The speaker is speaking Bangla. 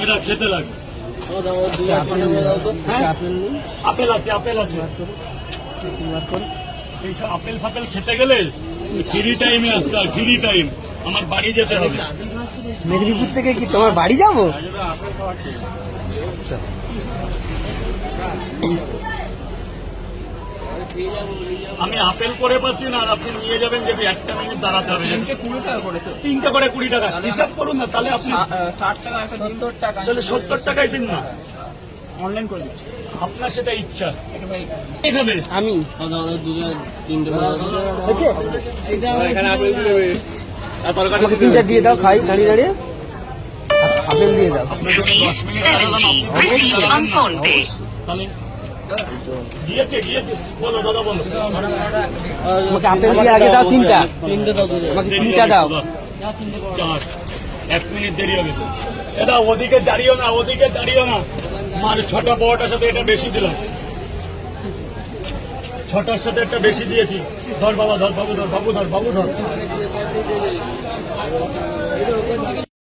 এটা খেতে লাগে। আপেল আছে, আপেল আছে। এইসব আপেল ফাপেল খেতে গেলে ফ্রি টাইমে আসতে হয়, ফ্রি টাইম। আমার বাড়ি যেতে হবে। মেদিনীপুর থেকে কি তোমার বাড়ি যাবো? আমি আপেল করে পাচ্ছি না, আর আপনি নিয়ে যাবেন যদি 1 মিনিট দাঁড়াতে হবে। 3টা করে 20 টাকা হিসাব করুন না, তাহলে আপনি 60 টাকা 70 টাকা তাহলে 70 টাকায় দিন না। অনলাইন করে দিচ্ছি। আপনার সেটা ইচ্ছা। এটা ভাই এখানে আমি আমাকে 3টা দিয়ে দাও, খাই দাঁড়িয়ে দাঁড়িয়ে। আপেল দিয়ে দাও। Rupees 70 received on phone pay. তাহলে দিয়েছে দিয়েছে, বলো দাদা বলো। আমাকে আপেল দিয়ে আগে দাও 3টা। আমাকে 3টা দাও। 4 1 মিনিট দেরি হবে। এটা ওদিকে দাঁড়িও না, ওদিকে দাঁড়িও না। মানে 6টা বড়টার সাথে এটা বেশি দিলাম, 6টার সাথে একটা বেশি দিয়েছি। ধর বাবা, ধর বাবু, ধর বাবু, ধর বাবু, ধর।